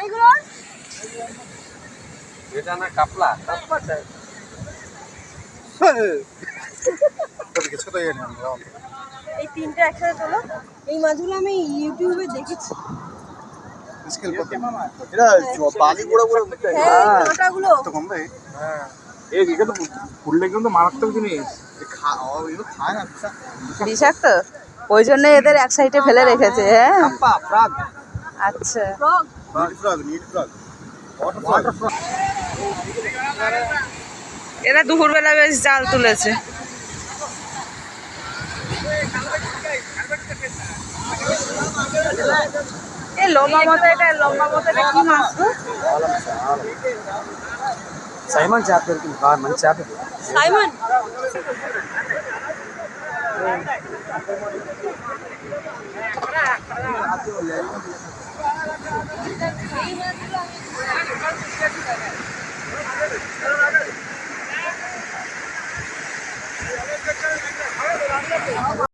এইগুলো এটা না কাপলা এই তিনটে একসাথে তোলো। এই মাছগুলো আমি ইউটিউবে দেখেছি। কাঁটাগুলো মারাত্মক জিনিস বিষাক্ত, ওই জন্য এদের এক সাইডে ফেলে রেখেছে। হ্যাঁ আচ্ছা, এরা দুপুরবেলা বেশ জাল তুলেছে। এই লম্বা মতো, এটা লম্বা মতো, এটা কি মাছ গো? సైమన్ చేప దొరికింది బాగా మంచి చేప সাইমন